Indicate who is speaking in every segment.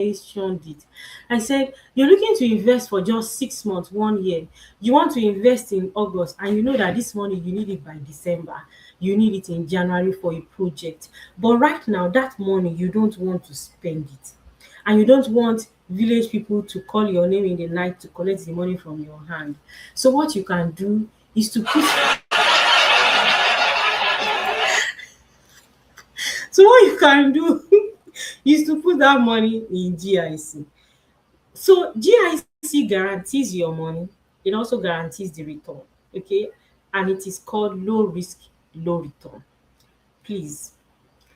Speaker 1: mentioned it. I said, you're looking to invest for just 6 months, 1 year. You want to invest in August, and you know that this money you need it by December. You need it in January for a project. But right now, that money you don't want to spend it. And you don't want village people to call your name in the night to collect the money from your hand. So what you can do is to put so what you can do is to put that money in GIC. So GIC guarantees your money, it also guarantees the return, okay? And it is called low risk, low return. Please.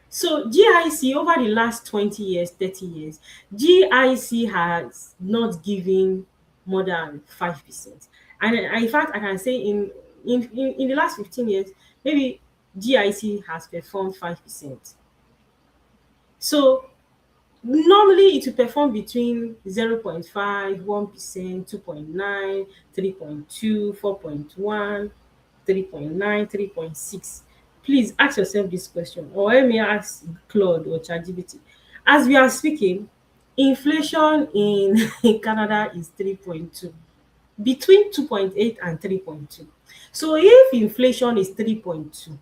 Speaker 1: So GIC over the last 20 years, 30 years, GIC has not given more than 5%. And in fact, I can say in the last 15 years, maybe GIC has performed 5%. So normally it will perform between 0.5, 1%, 2.9, 3.2, 4.1, 3.9, 3.6. Please ask yourself this question, or let me ask Claude or ChatGPT. As we are speaking, inflation in in Canada is 3.2, between 2.8 and 3.2. So if inflation is 3.2,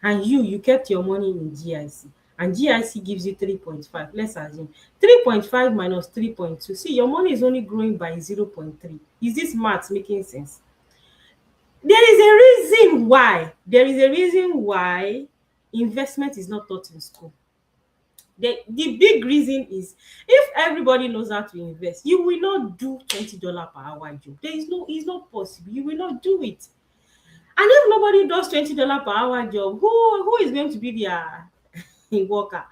Speaker 1: and you kept your money in GIC, and GIC gives you 3.5, let's assume 3.5 minus 3.2, see, your money is only growing by 0.3. Is this math making sense? There is a reason why investment is not taught in school. The big reason is, if everybody knows how to invest, you will not do $20 per hour job. It's not possible. You will not do it. And if nobody does $20 per hour job, who is going to be their worker?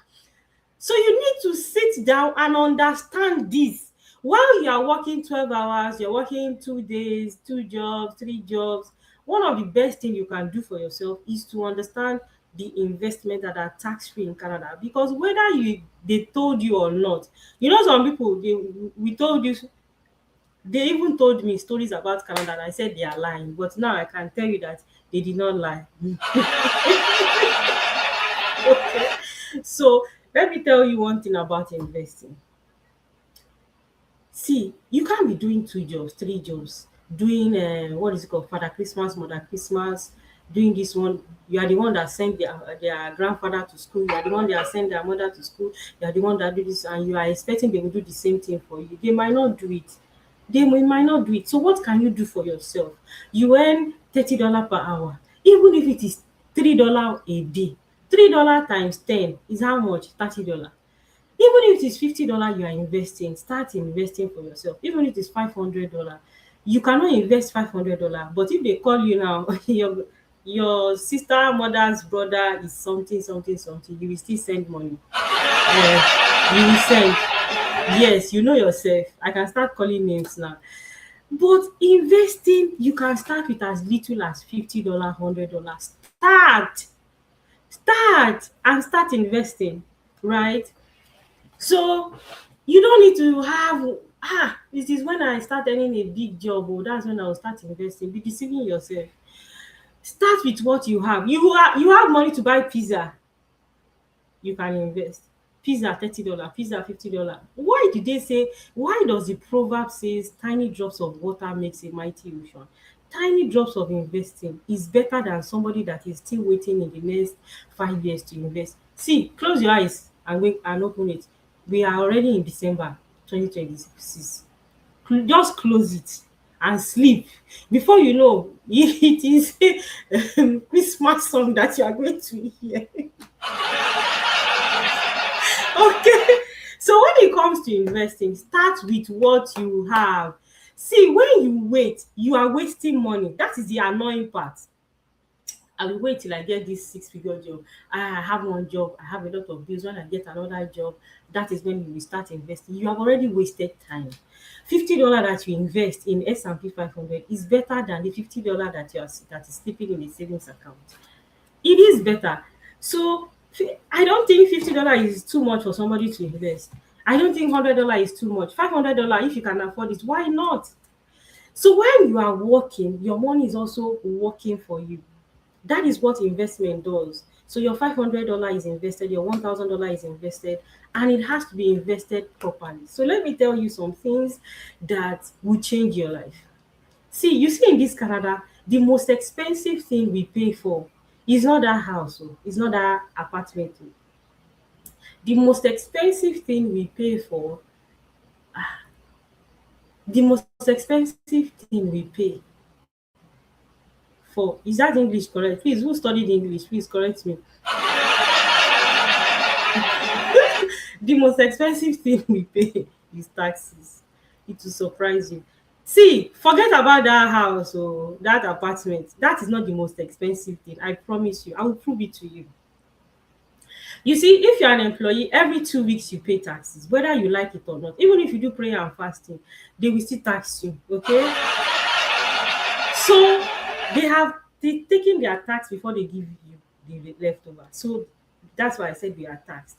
Speaker 1: So you need to sit down and understand this. While you are working 12 hours, you're working 2 days, 2 jobs, 3 jobs. One of the best things you can do for yourself is to understand the investment that are tax free in Canada. Because whether they told you or not, some people, we told you, they even told me stories about Canada and I said they are lying. But now I can tell you that they did not lie. Okay. So let me tell you one thing about investing. See, you can't be doing 2 jobs, 3 jobs, doing what is it called, Father Christmas, Mother Christmas, doing this one. You are the one that sent their grandfather to school, you are the one that sent their mother to school, you are the one that do this, and you are expecting they will do the same thing for you. They might not do it. Might not do it. So what can you do for yourself? You earn $30 per hour, even if it is $3 a day. $3 times 10 is how much? $30. Even if it is $50 you are investing, start investing for yourself. Even if it is $500, you cannot invest $500, but if they call you now, your sister mother's brother is something something something, you will still send money. You will send. Yes, you know yourself. I can start calling names now. But investing, you can start with as little as $50, $100. Start and start investing, right? So you don't need to have, it is when I start earning a big job, oh, that's when I will start investing. Be deceiving yourself. Start with what you have. You have money to buy pizza, you can invest. Pizza $30, pizza $50. Why does the proverb says tiny drops of water makes a mighty ocean? Tiny drops of investing is better than somebody that is still waiting in the next 5 years to invest. See, close your eyes and wait and open it. We are already in December 2026. Just close it and sleep. Before you know, it is Christmas song that you are going to hear. Okay. So when it comes to investing, start with what you have. See, when you wait, you are wasting money. That is the annoying part. I will wait till I get this six-figure job. I have one job, I have a lot of bills. When I get another job, that is when you will start investing. You have already wasted time. $50 that you invest in S&P 500 is better than the $50 that is sleeping in a savings account. It is better. So I don't think $50 is too much for somebody to invest. I don't think $100 is too much. $500, if you can afford it, why not? So when you are working, your money is also working for you. That is what investment does. So your $500 is invested, your $1,000 is invested, and it has to be invested properly. So let me tell you some things that will change your life. See, you see in this Canada, the most expensive thing we pay for is not that house, oh, it's not that apartment. Oh. The most expensive thing we pay for, the most expensive thing we pay for, is that English correct? Please, who studied English? Please correct me. The most expensive thing we pay is taxes. It will surprise you. See, forget about that house or that apartment. That is not the most expensive thing. I promise you. I will prove it to you. You see, if you're an employee, every 2 weeks you pay taxes, whether you like it or not. Even if you do prayer and fasting, they will still tax you. Okay? So they taken their tax before they give you the leftover. So that's why I said we are taxed.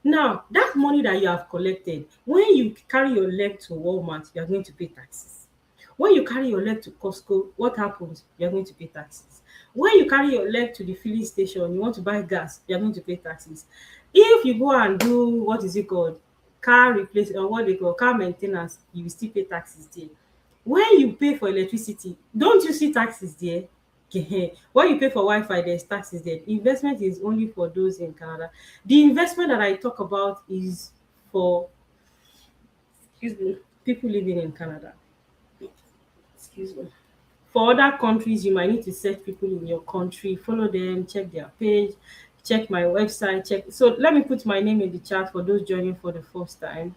Speaker 1: Now, that money that you have collected, when you carry your leg to Walmart, you are going to pay taxes. When you carry your leg to Costco, what happens? You are going to pay taxes. When you carry your leg to the filling station, you want to buy gas, you are going to pay taxes. If you go and do, what is it called, car replace, or what they call car maintenance, you will still pay taxes there. When you pay for electricity, don't you see taxes there? When you pay for Wi-Fi, there's taxes there. Investment is only for those in Canada. The investment that I talk about is for, excuse me, people living in Canada. Excuse me. For other countries, you might need to search people in your country, follow them, check their page, check my website, check. So let me put my name in the chat for those joining for the first time.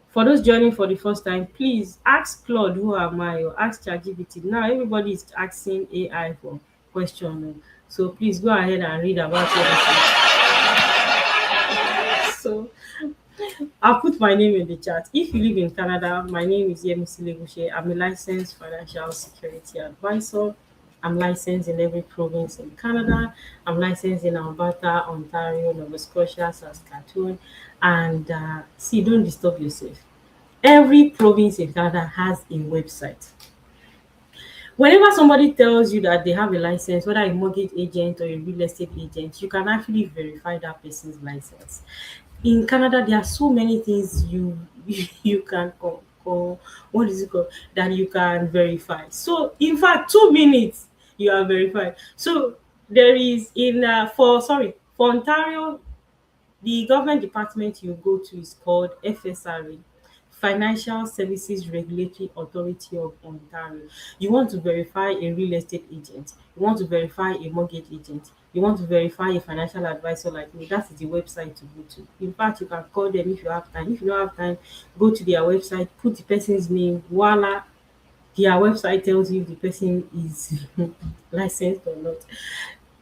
Speaker 1: For those joining for the first time, please ask Claude who am I, or ask ChatGPT. Now everybody is asking AI for question. Oh. So please go ahead and read about it. So I'll put my name in the chat. If you live in Canada, my name is Yemisi Legushe. I'm a licensed financial security advisor. I'm licensed in every province in Canada. I'm licensed in Alberta, Ontario, Nova Scotia, Saskatchewan. And see, don't disturb yourself. Every province in Canada has a website. Whenever somebody tells you that they have a license, whether a mortgage agent or a real estate agent, you can actually verify that person's license. In Canada, there are so many things you can what is it called, that you can verify. So in fact, 2 minutes you are verified. So there is in for Ontario, the government department you go to is called FSRA, Financial Services Regulatory Authority of Ontario. You want to verify a real estate agent, you want to verify a mortgage agent, you want to verify a financial advisor like me, that is the website to go to. In fact, you can call them if you have time. If you don't have time, go to their website, put the person's name, voila, their website tells you if the person is licensed or not.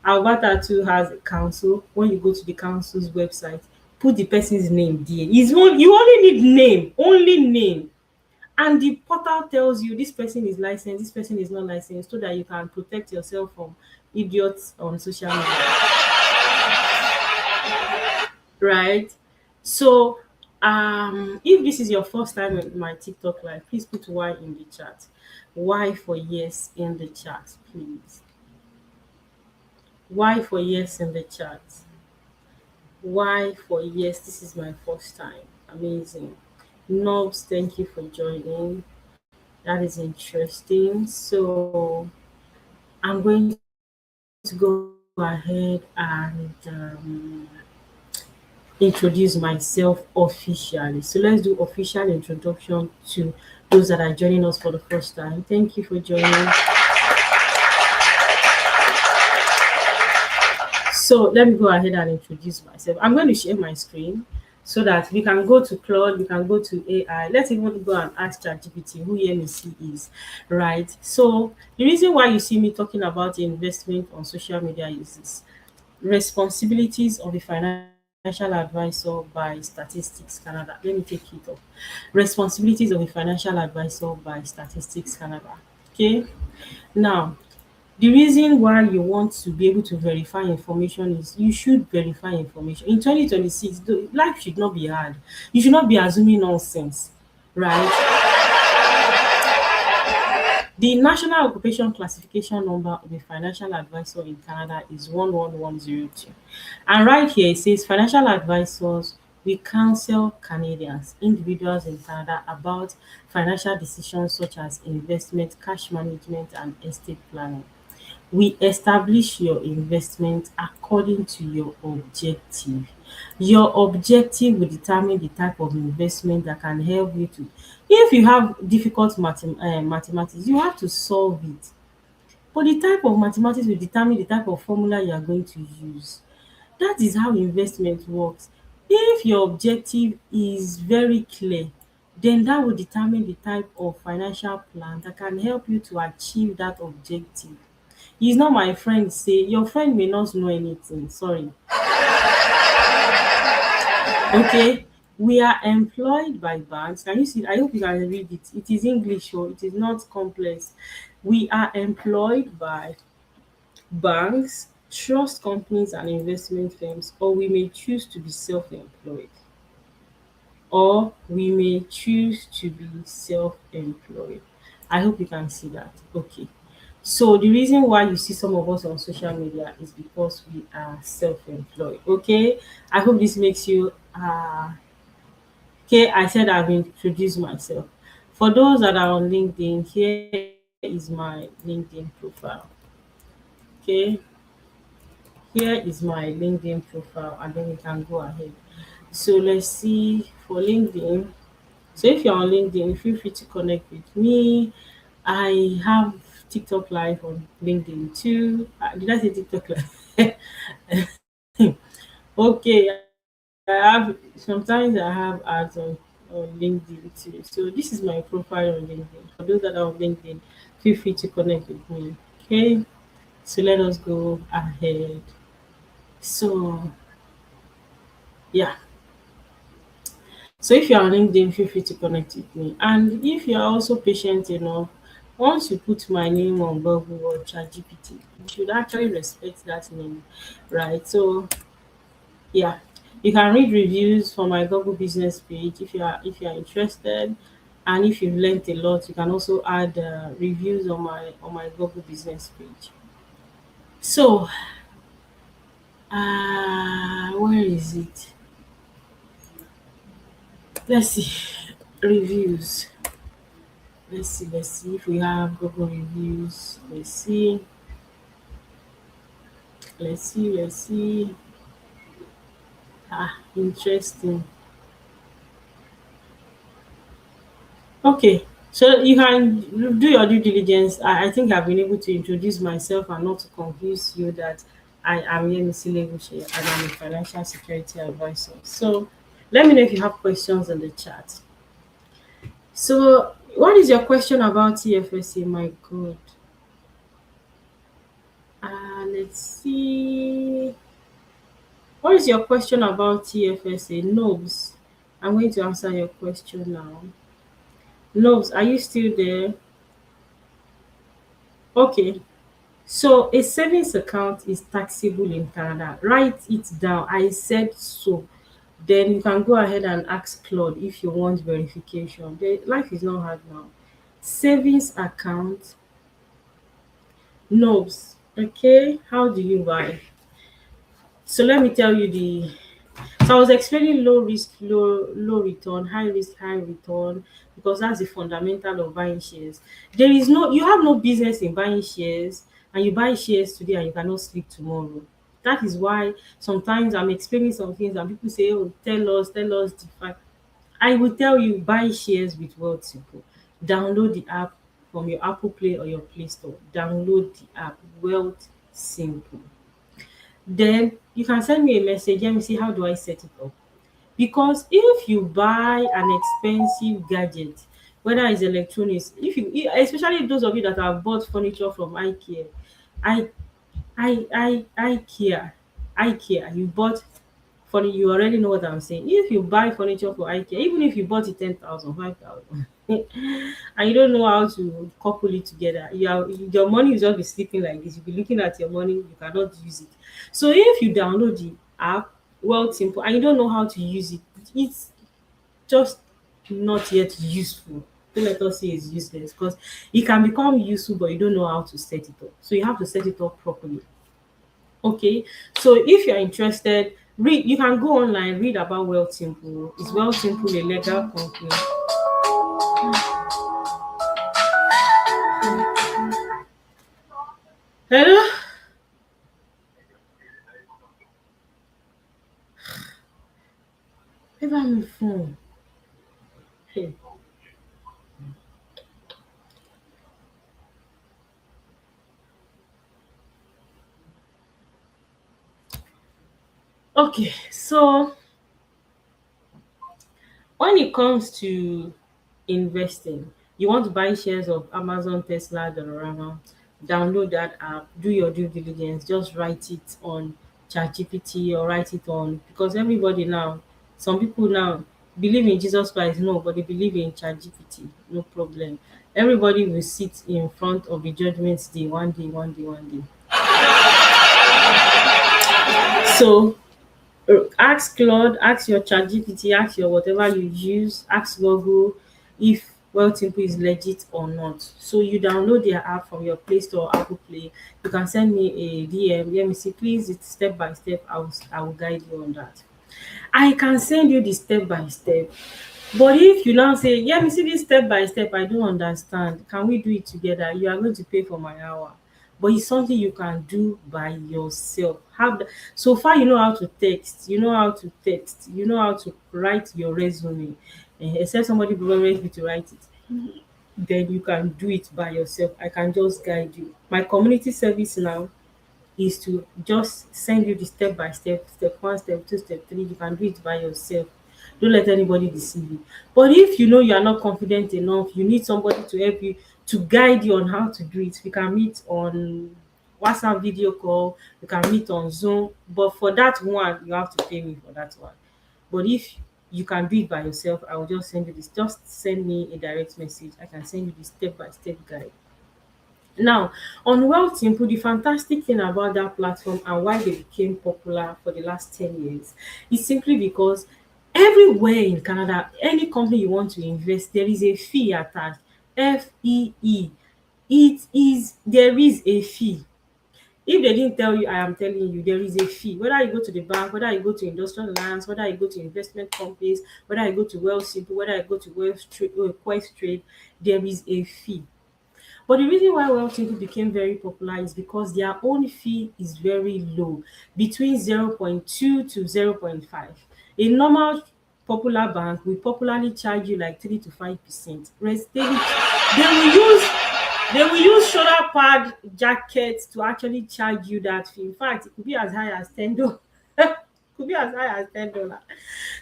Speaker 1: Alberta too has a council. When you go to the council's website, put the person's name there. You only need name, only name. And the portal tells you this person is licensed, this person is not licensed, so that you can protect yourself from idiots on social media. Right? So if this is your first time in my TikTok live, please put Y in the chat. Y for yes in the chat, please. Y for yes in the chat. Y for yes, this is my first time. Amazing. Nobs, thank you for joining. That is interesting. So I'm going to go ahead and introduce myself officially. So let's do official introduction to those that are joining us for the first time. Thank you for joining. So let me go ahead and introduce myself. I'm going to share my screen so that we can go to Claude, we can go to AI. Let's even go and ask ChatGPT who EMC is, right? So the reason why you see me talking about investment on social media is this: responsibilities of a financial advisor by Statistics Canada. Let me take it up. Responsibilities of a financial advisor by Statistics Canada. Okay. Now, the reason why you want to be able to verify information is you should verify information. In 2026, life should not be hard. You should not be assuming nonsense, right? The national occupation classification number of a financial advisor in Canada is 11102. And right here it says financial advisors we counsel Canadians, individuals in Canada about financial decisions such as investment, cash management, and estate planning. We establish your investment according to your objective. Your objective will determine the type of investment that can help you to, if you have difficult mathematics, you have to solve it. But the type of mathematics will determine the type of formula you are going to use. That is how investment works. If your objective is very clear, then that will determine the type of financial plan that can help you to achieve that objective. It's not my friend say, your friend may not know anything, sorry. Okay, we are employed by banks. Can you see? I hope you can read it. It is English, so it is not complex. We are employed by banks, trust companies, and investment firms, or we may choose to be self-employed. Or we may choose to be self-employed. I hope you can see that. Okay. So the reason why you see some of us on social media is because we are self-employed. Okay. I hope this makes you okay. I said I've introduced myself. For those that are on LinkedIn, here is my LinkedIn profile. Okay. Here is my LinkedIn profile, and then we can go ahead. So let's see for LinkedIn. So if you're on LinkedIn, feel free to connect with me. I have TikTok live on LinkedIn too. Did I say TikTok live? Okay, sometimes I have ads on LinkedIn too. So this is my profile on LinkedIn. For those that are on LinkedIn, feel free to connect with me. Okay, so let us go ahead. So yeah. So if you're on LinkedIn, feel free to connect with me. And if you're also patient enough, once you put my name on Google or ChatGPT, you should actually respect that name, right? So yeah, you can read reviews from my Google business page if you are interested, and if you've learned a lot, you can also add reviews on my Google business page. So where is it? Let's see reviews. Let's see if we have Google reviews. Let's see. Interesting. Okay, so you can do your due diligence. I think I've been able to introduce myself and not to confuse you that I am Yemisi Legushe and I'm a financial security advisor. So let me know if you have questions in the chat. So what is your question about TFSA? My God. Let's see. What is your question about TFSA? Nobs. I'm going to answer your question now. Nobs, are you still there? Okay. So a savings account is taxable in Canada. Write it down. I said so. Then you can go ahead and ask Claude if you want verification. Life is not hard now. Savings account, Nobs. Okay. How do you buy? So let me tell you the So I was explaining low risk, low return, high risk, high return, because that's the fundamental of buying shares. You have no business in buying shares, and you buy shares today and you cannot sleep tomorrow. That is why sometimes I'm explaining some things and people say, "Oh, tell us the fact." I will tell you, buy shares with Wealth Simple. Download the app from your Apple Play or your Play Store. Download the app, Wealth Simple. Then you can send me a message. Let me see how do I set it up. Because if you buy an expensive gadget, whether it's electronics, especially those of you that have bought furniture from IKEA, I IKEA, you bought for you already know what I'm saying. If you buy furniture for IKEA, even if you bought it 10,000, 5,000, and you don't know how to couple it together, your money will just be sleeping like this. You'll be looking at your money, you cannot use it. So if you download the app, well simple, and you don't know how to use it, it's just not yet useful. Don't let us say it's useless, because it can become useful, but you don't know how to set it up. So you have to set it up properly. Okay, so if you're interested, read. You can go online, read about Wealth Simple. Is Wealth Simple a legal company? Hello, never my phone. Hey. Okay, so when it comes to investing, you want to buy shares of Amazon, Tesla, Dollarama, download that app, do your due diligence, just write it on ChatGPT or write it on, because everybody now, some people now believe in Jesus Christ, no, but they believe in ChatGPT, no problem. Everybody will sit in front of the judgment day, one day, one day, one day. So ask Claude, ask your ChatGPT, ask your whatever you use, ask Google if Wealthsimple is legit or not. So you download their app from your Play Store or Apple Play. You can send me a DM. Let me see, please. It's step by step. I will guide you on that. I can send you the step by step. But if you now say, yeah, me see this step by step, I don't understand. Can we do it together? You are going to pay for my hour. But it's something you can do by yourself. So far you know how to text, you know how to write your resume. Except somebody begs me to write it, then you can do it by yourself. I can just guide you. My community service now is to just send you the step by step, step one, step two, step three. You can do it by yourself. Don't let anybody deceive you. But if you know you are not confident enough, you need somebody to help you, to guide you on how to do it. We can meet on WhatsApp video call, you can meet on Zoom. But for that one, you have to pay me for that one. But if you can do it by yourself, I will just send you this. Just send me a direct message. I can send you the step by step guide. Now, on Wealth Simple, the fantastic thing about that platform and why they became popular for the last 10 years is simply because everywhere in Canada, any company you want to invest, there is a fee attached. FEE. There is a fee. If they didn't tell you, I am telling you, there is a fee. Whether you go to the bank, whether you go to industrial lands, whether you go to investment companies, whether you go to Wealth Simple, whether you go to Quest Trade, there is a fee. But the reason why Wealth Simple became very popular is because their own fee is very low, between 0.2 to 0.5. A normal popular bank will popularly charge you like 3 to 5%. They will use shoulder pad jackets to actually charge you that fee. In fact, it could be as high as $10. Could be as high as $10.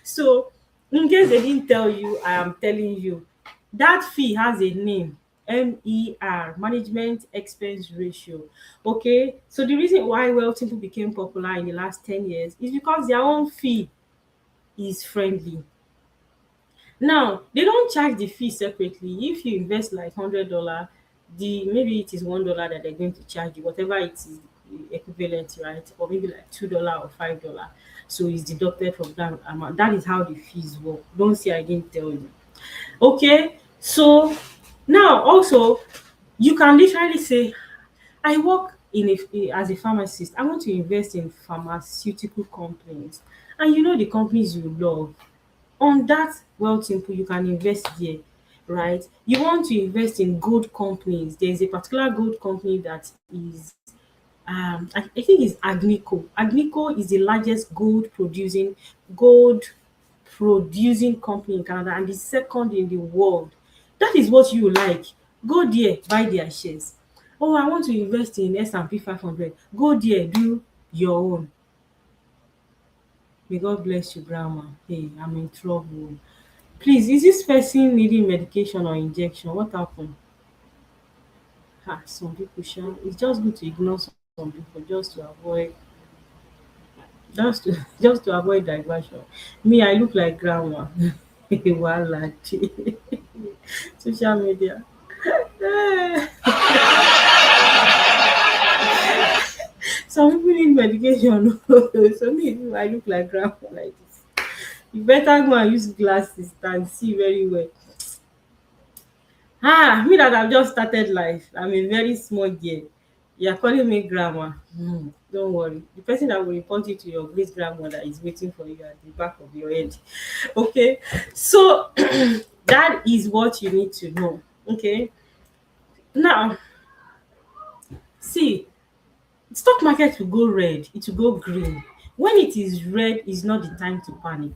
Speaker 1: So in case they didn't tell you, I am telling you, that fee has a name. MER, management expense ratio. Okay, so the reason why Wealth Simple became popular in the last 10 years is because their own fee is friendly. Now, they don't charge the fee separately. If you invest like $100, the maybe it is $1 that they're going to charge you, whatever it is equivalent, right? Or maybe like $2 or $5. So it's deducted from that amount. That is how the fees work. Don't say I didn't tell you. Okay, so now also you can literally say, I work as a pharmacist. I want to invest in pharmaceutical companies. And you know the companies you love. On that Wealth Simple, you can invest there, right? You want to invest in gold companies. There is a particular gold company that is I think it's Agnico. Agnico is the largest gold producing company in Canada and the second in the world. That is what you like. Go there, buy their shares. Oh, I want to invest in S&P 500. Go there, do your own. May God bless you, grandma. Hey, I'm in trouble. Please, is this person needing medication or injection? What happened? Some people sha. It's just good to ignore some people just to avoid diversion. Me, I look like grandma. Wahala dey. Social media. Some people need medication. So me too, I look like grandma like this. You better go and use glasses and see very well. Me that I've just started life. I'm a very small girl. You're calling me grandma. Don't worry. The person that will report you to your great grandmother is waiting for you at the back of your head. Okay. So that is what you need to know. Okay. Now, see, stock market will go red, it will go green. When it is red, is not the time to panic.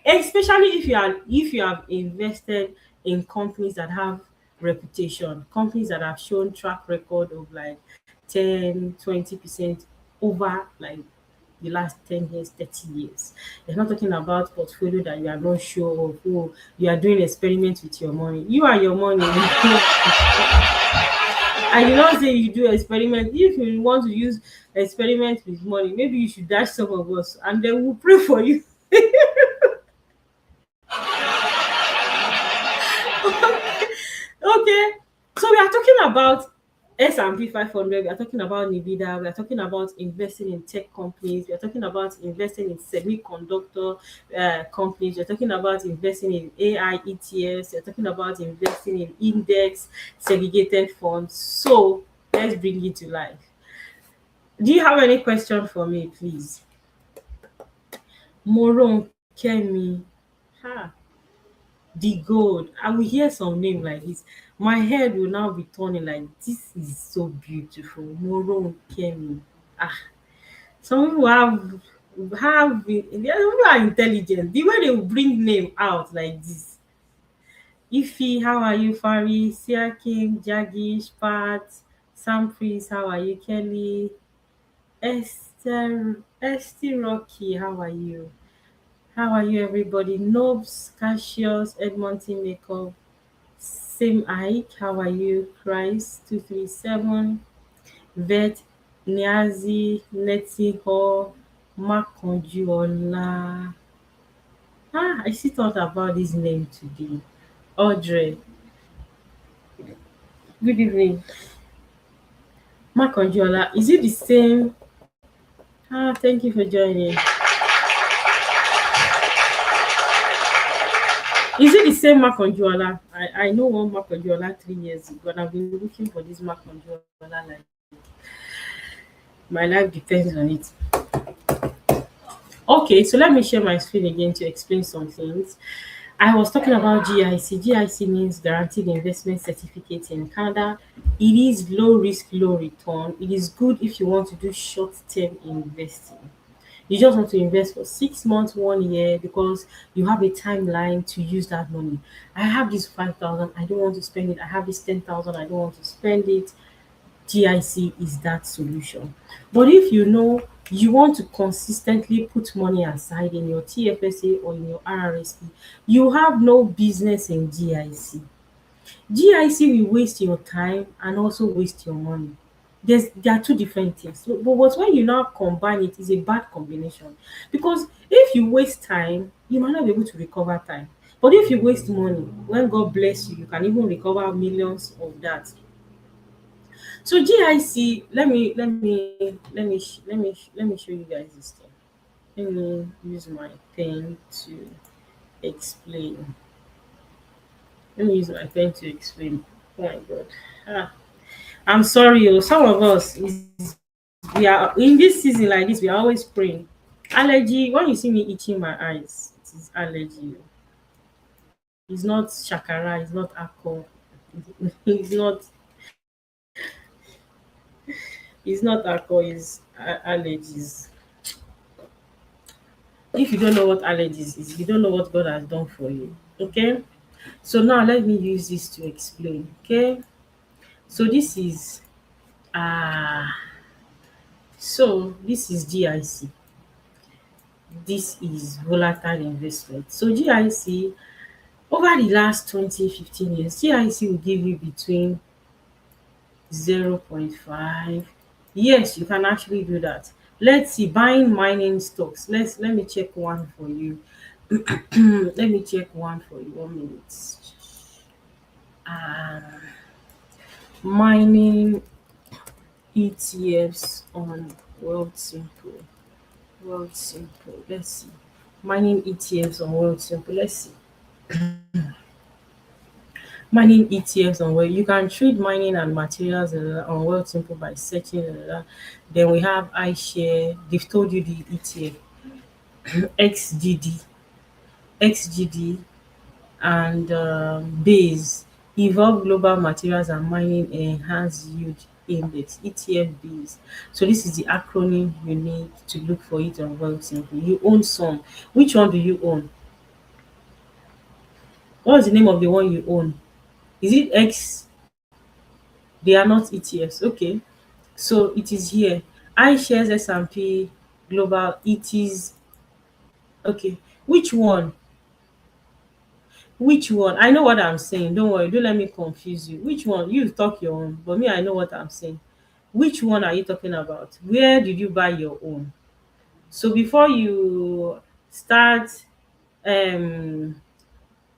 Speaker 1: Especially if you have invested in companies that have reputation, companies that have shown track record of like 10-20% over like the last 10 years, 30 years. You're not talking about portfolio that you are not sure of. Oh, you are doing experiments with your money. You and your money. I did not say you do experiment. If you want to use experiment with money, maybe you should dash some of us and then we'll pray for you. Okay, so we are talking about S&P 500. We are talking about Nvidia. We are talking about investing in tech companies. We are talking about investing in semiconductor companies. We are talking about investing in AI ETFs. We are talking about investing in index segregated funds. So let's bring it to life. Do you have any question for me, please? Moron Kemi. Ha. The gold. I will hear some name like this. My head will now be turning like this is so beautiful. Moron Kemi. Ah, some people the other people are intelligent. The way they will bring name out like this. Ify, how are you? Fari, Siakim, Jagish, Pat, Sam Priest, how are you? Kelly, Esther Rocky, how are you? How are you, everybody? Nobs, Cassius, Edmonton Makeup, Same Ike, how are you? Christ 237, Vet, Niazi, Netty Hall, Makonjuola. I still thought about this name today. Audrey, good evening. Makonjuola, is it the same? Thank you for joining. Is it the same Makonjuola? I know one Makonjuola 3 years ago, and I've been looking for this Makonjuola like my life depends on it. Okay, so let me share my screen again to explain some things. I was talking about GIC. GIC means Guaranteed Investment Certificate in Canada. It is low risk, low return. It is good if you want to do short term investing. You just want to invest for 6 months, 1 year, because you have a timeline to use that money. I have this 5,000, I don't want to spend it. I have this 10,000, I don't want to spend it. GIC is that solution. But if you know you want to consistently put money aside in your TFSA or in your RRSP, you have no business in GIC. GIC will waste your time and also waste your money. There are two different things. But when you now combine it, it's a bad combination. Because if you waste time, you might not be able to recover time. But if you waste money, when God bless you, you can even recover millions of that. So GIC, let me show you guys this thing. Let me use my pen to explain. Let me use my pen to explain. Oh my god. Ah, I'm sorry, some of us we are in this season like this, we are always praying. Allergy, when you see me itching my eyes, it is allergy. It's not shakara, it's not alcohol. it's not it's not alcohol, it's allergies. If you don't know what allergies is, you don't know what God has done for you. Okay? So now let me use this to explain. Okay? So uh this is GIC. This is volatile investment. So GIC, over the last 20-15 years, GIC will give you between 0.5. Yes, you can actually do that. Let's see, buying mining stocks. Let me check one for you. Let me check one for you. 1 minute. Uh, Mining ETFs on World Simple. World Simple. Let's see. Mining ETFs on World Simple. Let's see. Mining ETFs on where you can trade mining and materials on World Simple by searching. Then we have iShare. They've told you the ETF, XGD, XGD, and BASE, Evolve Global Materials and Mining Enhanced Yield Index, ETF BASE. So this is the acronym you need to look for it on World Simple. You own some. Which one do you own? What's the name of the one you own? Is it X? They are not ETFs. Okay. So it is here. iShares S&P Global. It is okay. Which one? Which one? I know what I'm saying. Don't worry. Don't let me confuse you. Which one? You talk your own, but me, I know what I'm saying. Which one are you talking about? Where did you buy your own? So before you start um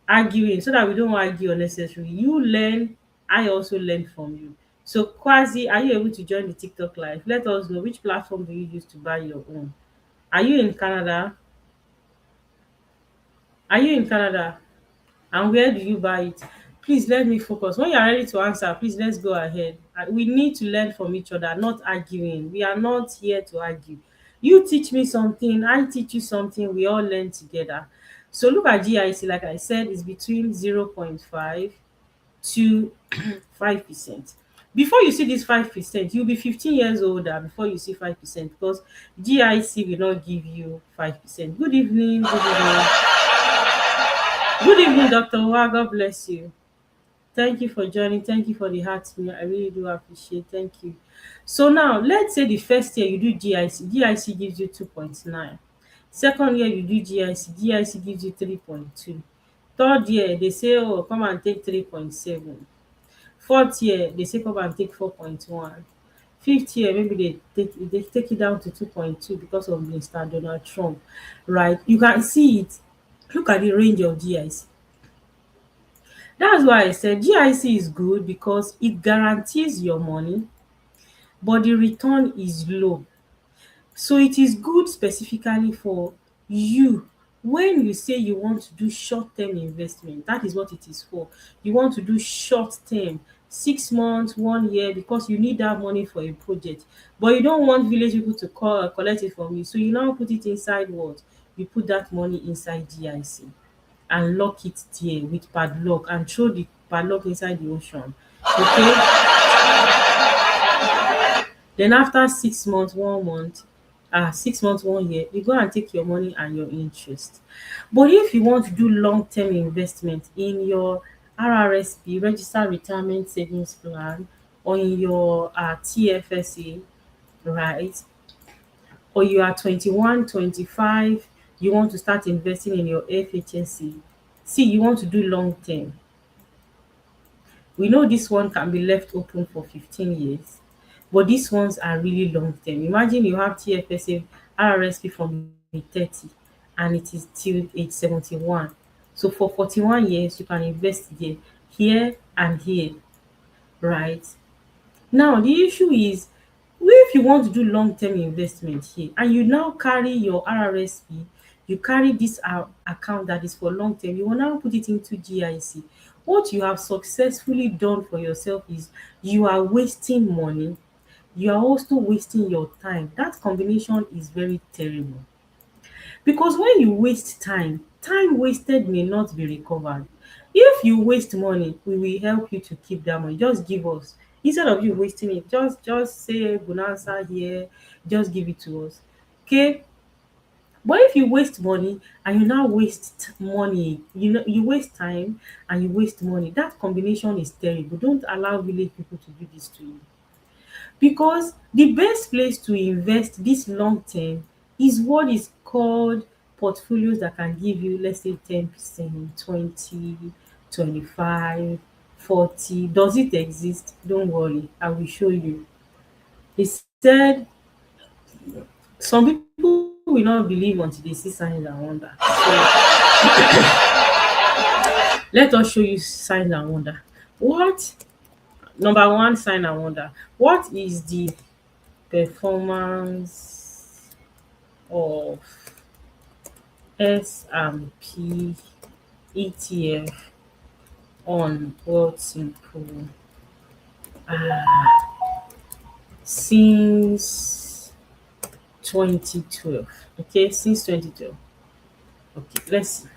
Speaker 1: arguing, so that we don't argue unnecessarily, you learn, I also learn from you. So Kwazi, are you able to join the TikTok live? Let us know, which platform do you use to buy your own? Are you in Canada? Are you in Canada? And where do you buy it? Please let me focus. When you are ready to answer, please let's go ahead. We need to learn from each other, not arguing. We are not here to argue. You teach me something, I teach you something, we all learn together. So look at GIC, like I said, is between 0.5 to 5%. Before you see this 5%, you'll be 15 years older before you see 5%, because GIC will not give you 5%. Good evening, good evening. Good evening, Dr. Wa. God bless you. Thank you for joining. Thank you for the heart meal. I really do appreciate. Thank you. So now, let's say the first year you do GIC. GIC gives you 2.9. Second year you do GIC. GIC gives you 3.2. Third year, they say, oh, come and take 3.7. Fourth year, they say, come and take 4.1. Fifth year, maybe they take it down to 2.2 because of Mr. Donald Trump, right? You can see it. Look at the range of GIC. That's why I said GIC is good, because it guarantees your money, but the return is low. So it is good specifically for you when you say you want to do short term investment. That is what it is for. You want to do short term, 6 months, 1 year, because you need that money for a project, but you don't want village people to collect it from you. So you now put it inside what? You put that money inside GIC and lock it there with padlock and throw the padlock inside the ocean. Okay. Then after 6 months, 1 month, 6 months, 1 year, you go and take your money and your interest. But if you want to do long-term investment in your RRSP, Registered Retirement Savings Plan, or in your TFSA, right? Or you are 21, 25, you want to start investing in your FHSC. See, you want to do long term. We know this one can be left open for 15 years, but these ones are really long term. Imagine you have TFSA RRSP from age 30 and it is till age 71. So for 41 years, you can invest there, here and here, right? Now the issue is, if you want to do long term investment here and you now carry your RRSP, you carry this account that is for long term, you will now put it into GIC. What you have successfully done for yourself is you are wasting money, you are also wasting your time. That combination is very terrible, because when you waste time, time wasted may not be recovered. If you waste money, we will help you to keep that money. Just give us, instead of you wasting it, just say bonanza here, just give it to us. Okay. But if you waste money and you now waste money, you waste time and you waste money, that combination is terrible. Don't allow village people to do this to you, because the best place to invest this long term is what is called portfolios that can give you, let's say, 10%, 20, 25, 40. Does it exist? Don't worry, I will show you. He said some people will not believe until they see signs and wonder. So let us show you signs and wonder. What? Number one sign and wonder. What is the performance of S&P ETF on World Simple since 2012. Okay, since 2012. Okay, let's see.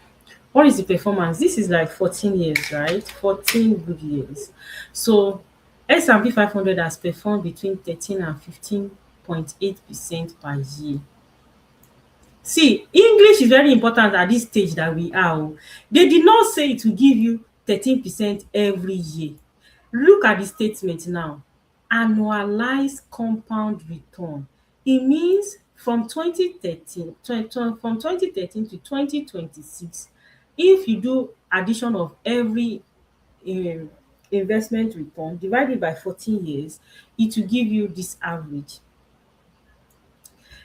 Speaker 1: What is the performance? This is like 14 years, right? 14 good years. So S&P 500 has performed between 13 and 15.8% per year. See, English is very important at this stage that we are. Oh. They did not say it will give you 13% every year. Look at the statement now. Annualized compound return. It means from 2013 from 2013 to 2026, if you do addition of every um investment return divided by 14 years, it will give you this average.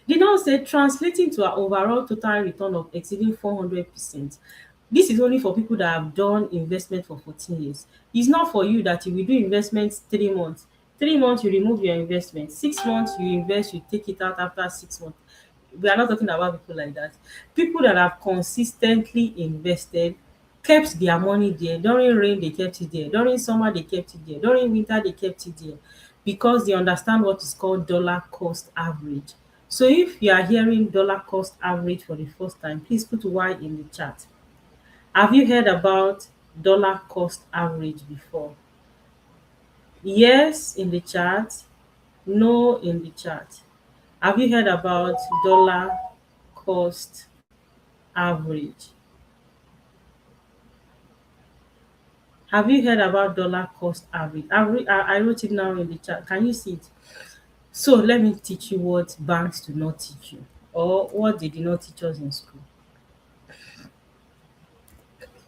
Speaker 1: They now say translating to an overall total return of exceeding 400%. This is only for people that have done investment for 14 years. It's not for you that you will do investment 3 months. 3 months you remove your investment, 6 months you invest, you take it out after 6 months. We are not talking about people like that. People that have consistently invested, kept their money there. During rain they kept it there, during summer they kept it there, during winter they kept it there, because they understand what is called dollar cost average. So if you are hearing dollar cost average for the first time, please put Y in the chat. Have you heard about dollar cost average before? Yes in the chat, no in the chat. Have you heard about dollar cost average? Have you heard about dollar cost average? I wrote it now in the chat. Can you see it? So let me teach you what banks do not teach you, or what they did not teach us in school.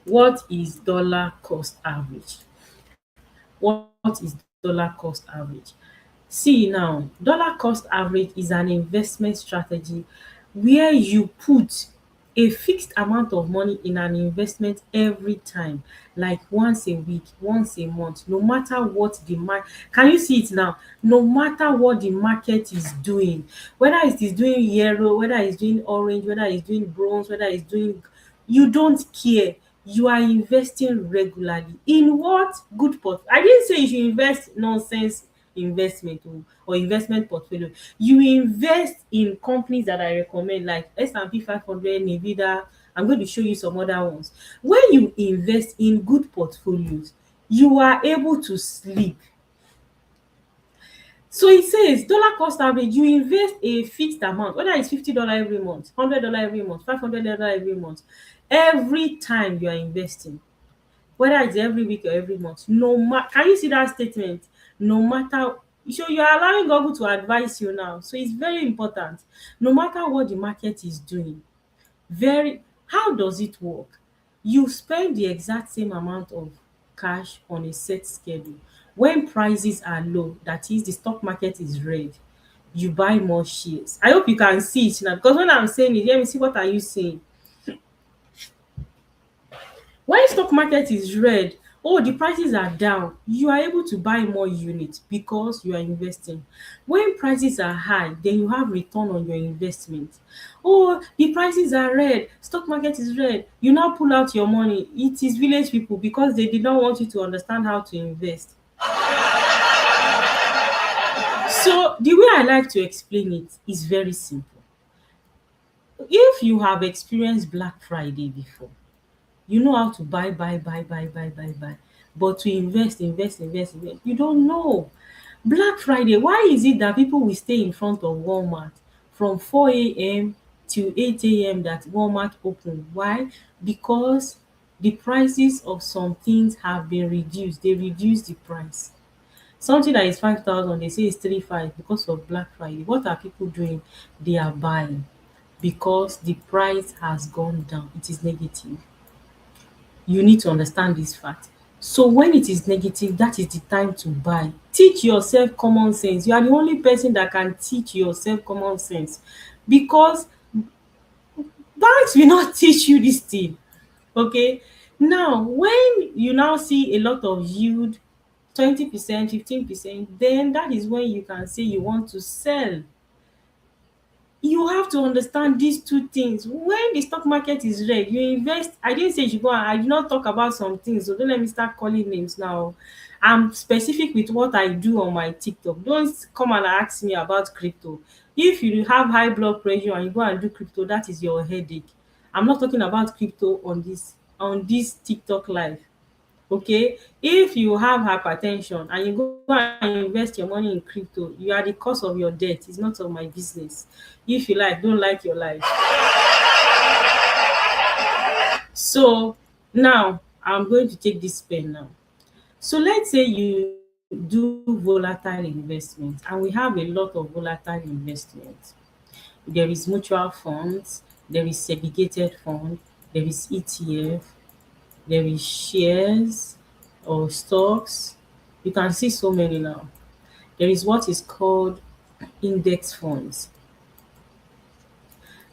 Speaker 1: What is dollar cost average? What is dollar cost average? See now, dollar cost average is an investment strategy where you put a fixed amount of money in an investment every time, like once a week, once a month, no matter what the market. Can you see it now? No matter what the market is doing, whether it is doing yellow, whether it's doing orange, whether it's doing bronze, whether it's doing, you don't care. You are investing regularly in what? Good port. I didn't say you should invest nonsense investment or investment portfolio. You invest in companies that I recommend, like S&P 500, Nvidia. I'm going to show you some other ones. When you invest in good portfolios, you are able to sleep. So it says dollar cost average, you invest a fixed amount, whether it's $50 every month, $100 every month, $500 every month, every time you are investing, whether it's every week or every month. No matter, can you see that statement? No matter, so you are allowing Google to advise you now. So it's very important. No matter what the market is doing, very, how does it work? You spend the exact same amount of cash on a set schedule. When prices are low, that is the stock market is red, you buy more shares. I hope you can see it now, because when I'm saying it, let me see, what are you saying? When stock market is red, oh, the prices are down, you are able to buy more units because you are investing. When prices are high, then you have return on your investment. Oh, the prices are red, stock market is red, you now pull out your money. It is village people, because they did not want you to understand how to invest. So the way I like to explain it is very simple. If you have experienced Black Friday before, you know how to buy, but to invest, you don't know. Black Friday, why is it that people will stay in front of Walmart from 4 a.m. till 8 a.m. that Walmart open? Why? Because the prices of some things have been reduced. They reduce the price. Something that is 5,000, they say is 3,500 because of Black Friday. What are people doing? They are buying because the price has gone down. It is negative. You need to understand this fact. So when it is negative, that is the time to buy. Teach yourself common sense. You are the only person that can teach yourself common sense, because banks will not teach you this thing. Okay, now when you now see a lot of yield, 20%, 15%, then that is when you can say you want to sell. You have to understand these two things. When the stock market is red, you invest. I didn't say you should go and I did not talk about some things, so don't let me start calling names now. I'm specific with what I do on my TikTok. Don't come and ask me about crypto. If you have high blood pressure and you go and do crypto, that is your headache. I'm not talking about crypto on this TikTok live. Okay, if you have hypertension and you go and invest your money in crypto, you are the cause of your death. It's not of my business. If you like, don't like your life. So now I'm going to take this pen now. So let's say you do volatile investment, and we have a lot of volatile investment. There is mutual funds, there is segregated fund, there is ETF, there is shares or stocks. You can see so many now. There is what is called index funds.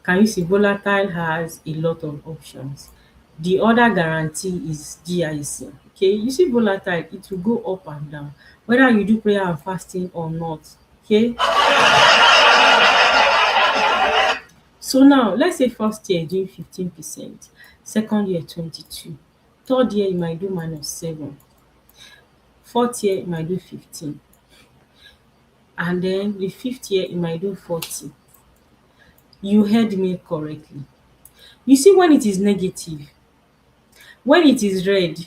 Speaker 1: Can you see volatile has a lot of options. The other guarantee is GIC. Okay, you see volatile, it will go up and down whether you do prayer and fasting or not. Okay, so now let's say first year doing 15%, second year 22, third year you might do -7, fourth year you might do 15, and then the fifth year you might do 40. You heard me correctly. You see, when it is negative, when it is red,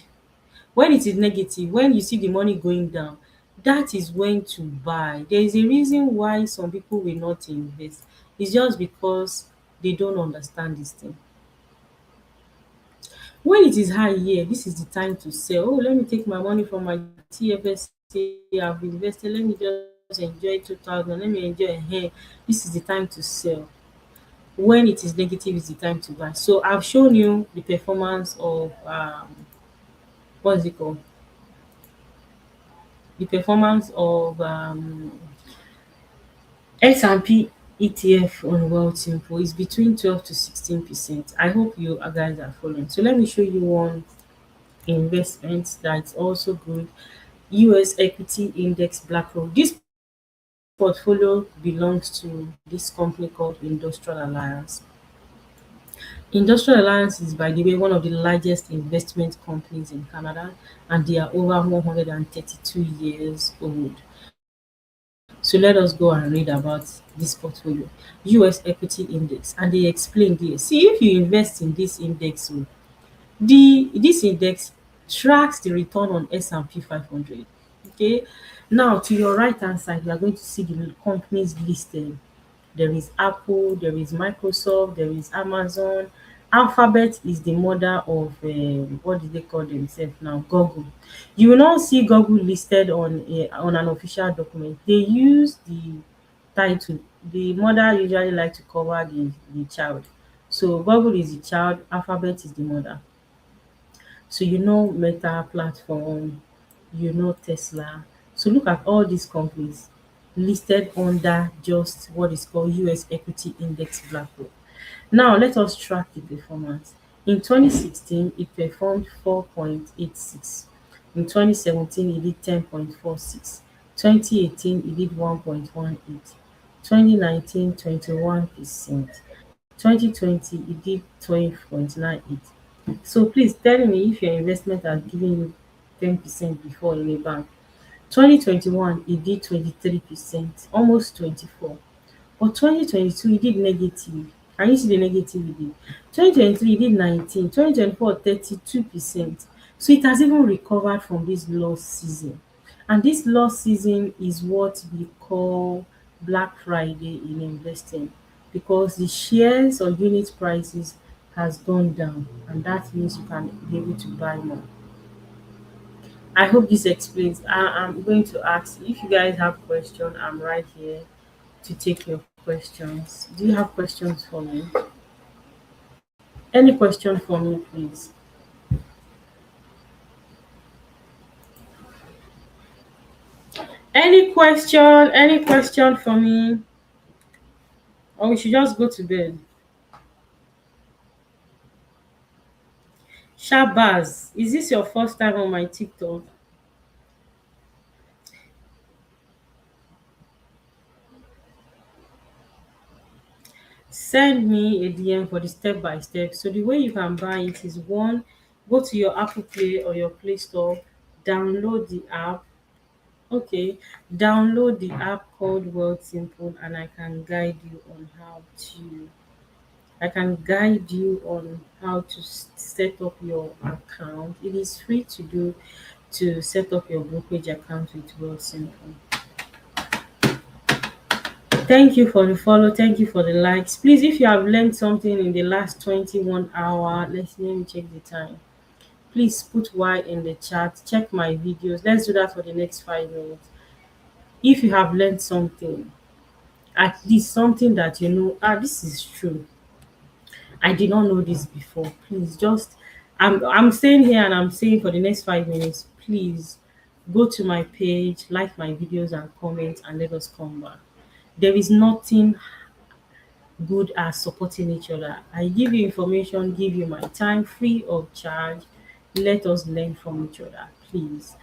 Speaker 1: when it is negative, when you see the money going down, that is when to buy. There is a reason why some people will not invest. It's just because they don't understand this thing. When it is high here, this is the time to sell. Oh, let me take my money from my TFSA. I've invested. Let me just enjoy 2,000. Let me enjoy here. This is the time to sell. When it is negative is the time to buy. So I've shown you the performance of what's it called? The performance of S&P ETF on Wealth Info is between 12 to 16%. I hope you guys are following. So let me show you one investment that's also good. US Equity Index BlackRock. This portfolio belongs to this company called Industrial Alliance. Industrial Alliance is, by the way, one of the largest investment companies in Canada, and they are over 132 years old. So let us go and read about this portfolio. US Equity Index, and they explain this. See, if you invest in this index, this index tracks the return on S&P 500. Okay, now to your right hand side, you are going to see the companies listed. There is Apple, there is Microsoft, there is Amazon. Alphabet is the mother of what do they call themselves now? Google. You will not see Google listed on an official document. They use the title. The mother usually like to cover the child. So Google is the child, Alphabet is the mother. So you know Meta platform, you know Tesla. So look at all these companies listed under just what is called US Equity Index BlackRock. Now let us track the performance. In 2016, it performed 4.86. In 2017, it did 10.46. 2018, it did 1.18. 2019, 21%. 2020, it did 12.98. So please tell me if your investment has given you 10% before in a bank. 2021 e did 23%, almost 24. But 2022 e did negative. Can you see the negative e did? 2023 e did 19, 2024 32%. So it has even recovered from this lost season. And this lost season is what we call Black Friday in investing, because the shares or unit prices has gone down, and that means you can be able to buy more. I hope this explains. I'm going to ask if you guys have questions. I'm right here to take your questions. Do you have questions for me? Any question for me, please? Any question? Any question for me? Or we should just go to bed. Shabazz, is this your first time on my TikTok? Send me a DM for the step by step. So the way you can buy it is one, go to your Apple Play or your Play Store, download the app. Okay, download the app called World Simple, and I can guide you on how to set up your account. It is free to do to set up your brokerage account with World Simple. Thank you for the follow. Thank you for the likes. Please, if you have learned something in the last 21 hour, let me check the time. Please put Y in the chat. Check my videos. Let's do that for the next 5 minutes. If you have learned something, at least something that you know, this is true. I did not know this before. Please just I'm staying here and I'm saying for the next 5 minutes, please go to my page, like my videos and comment and let us come back. There is nothing good as supporting each other. I give you information, give you my time free of charge. Let us learn from each other, please.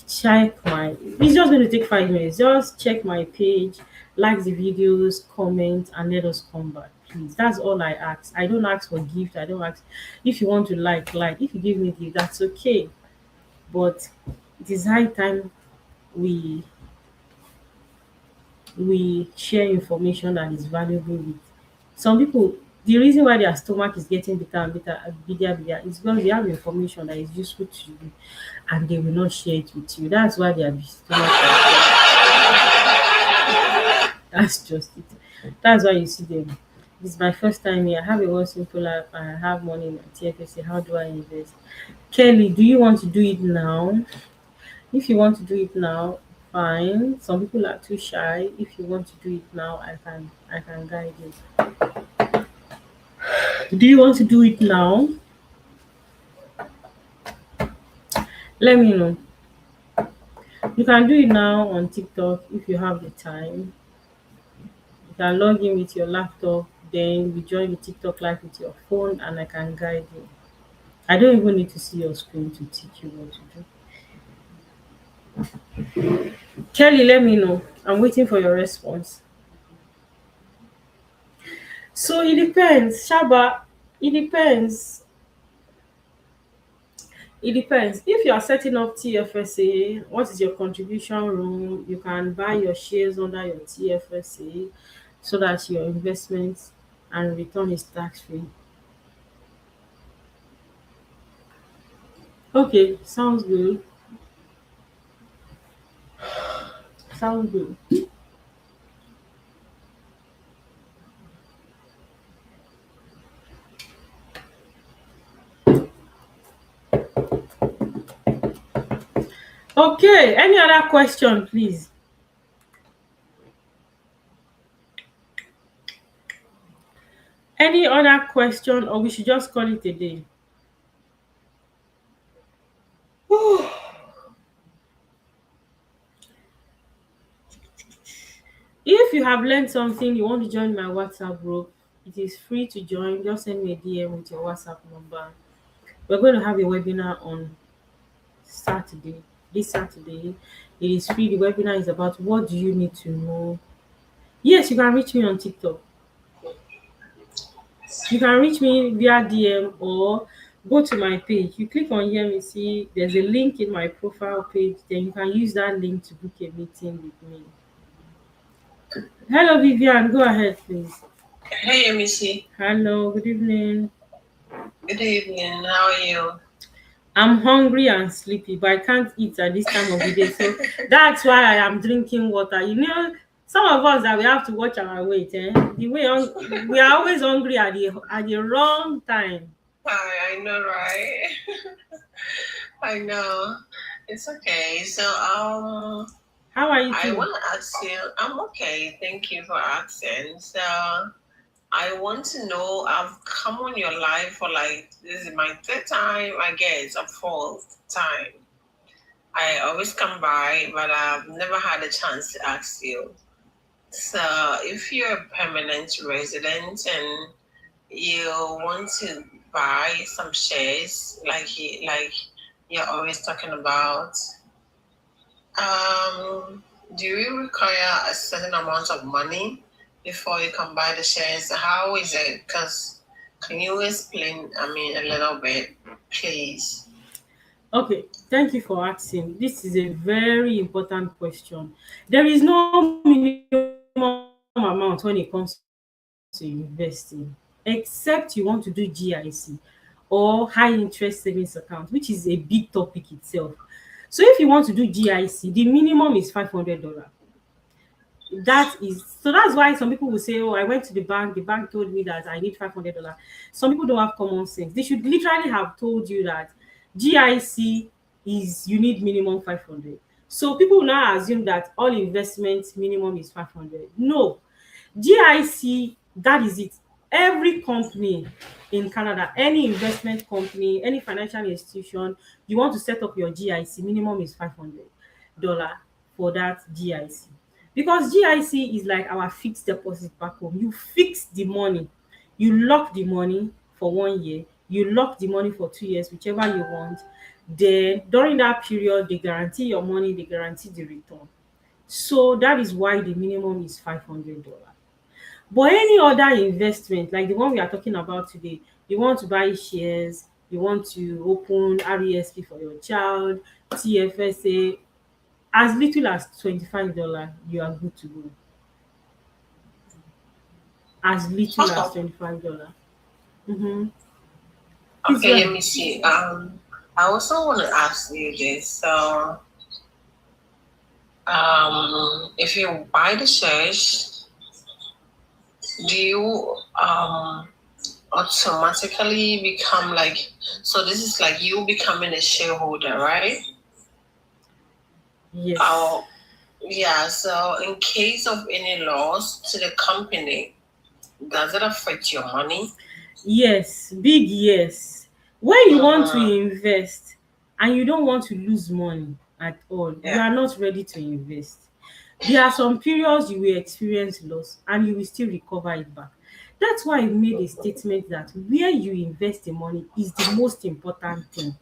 Speaker 1: Check my It's just going to take 5 minutes. Just check my page, like the videos, comment, and let us come back. Please. That's all I ask. I don't ask for gift. I don't ask if you want to like. If you give me gift, that's okay. But it is high time we we share information that is valuable with some people. The reason why their stomach is getting bigger and bigger and bigger is because they have information that is useful to you and they will not share it with you. That's why their stomach that's just it. That's why you see them. This is my first time here. I have a one simple life and I have money in my TFSA. How do I invest? Kelly, do you want to do it now? If you want to do it now, fine. Some people are too shy. If you want to do it now, I can guide you. Do you want to do it now? Let me know. You can do it now on TikTok if you have the time. You can log in with your laptop, then you join the TikTok live with your phone, and I can guide you. I don't even need to see your screen to teach you what to do. Kelly, let me know. I'm waiting for your response. So it depends, Shaba. It depends. It depends. If you are setting up TFSA, what is your contribution room? You can buy your shares under your TFSA so that your investment and return is tax free. Okay, sounds good. Sounds good. Okay, any other question, please? Any other question, or we should just call it a day? If you have learned something, you want to join my WhatsApp group, it is free to join. Just send me a DM with your WhatsApp number. We're going to have a webinar on Saturday. This Saturday, it is free. The webinar is about what do you need to know. Yes, you can reach me on TikTok. You can reach me via DM or go to my page. You click on here and see there's a link in my profile page. Then you can use that link to book a meeting with me. Hello, Vivian. Go ahead, please.
Speaker 2: Hey, Missy.
Speaker 1: Hello. Good evening.
Speaker 2: Good evening. How are you?
Speaker 1: I'm hungry and sleepy, but I can't eat at this time of the day. So that's why I am drinking water. Some of us that we have to watch our weight. We are always hungry at the wrong time.
Speaker 2: I know, right? I know. It's okay. So,
Speaker 1: How are you
Speaker 2: I
Speaker 1: too?
Speaker 2: want to ask you. I'm okay. Thank you for asking. So, I want to know. I've come on your live for like this is my third time, I guess, or fourth time. I always come by, but I've never had a chance to ask you. So, if you're a permanent resident and you want to buy some shares, like you're always talking about, um, do you require a certain amount of money before you can buy the shares? How is it? Because can you explain, I mean, a little bit, please?
Speaker 1: Okay, thank you for asking. This is a very important question. There is no minimum amount when it comes to investing, except you want to do GIC or high interest savings account, which is a big topic itself. So if you want to do GIC, the minimum is $500. That is, so that's why some people will say, oh, I went to the bank told me that I need $500. Some people don't have common sense. They should literally have told you that GIC is, you need minimum 500. So people now assume that all investment minimum is 500. No, GIC, that is it. Every company in Canada, any investment company, any financial institution, you want to set up your GIC, minimum is $500 for that GIC. Because GIC is like our fixed deposit back home. You fix the money, you lock the money for 1 year, you lock the money for 2 years, whichever you want. Then during that period, they guarantee your money, they guarantee the return. So that is why the minimum is $500. But any other investment, like the one we are talking about today, you want to buy shares, you want to open RESP for your child, TFSA, as little as $25, you are good to go. As little as
Speaker 2: Okay.
Speaker 1: $25. Mm-hmm. Please go
Speaker 2: Okay, let
Speaker 1: ahead.
Speaker 2: me see. I also want to ask you this. So, if you buy the shares, do you automatically become like, so this is like you becoming a shareholder, right?
Speaker 1: Yes.
Speaker 2: Oh, yeah. So, in case of any loss to the company, does it affect your money?
Speaker 1: Yes, big yes. When you want to
Speaker 2: Mm-hmm.
Speaker 1: invest and you don't want to lose money at all, you
Speaker 2: Yeah.
Speaker 1: are not ready to invest. There are some periods you will experience loss and you will still recover it back. That's why I made a statement that where you invest the money is the most important thing.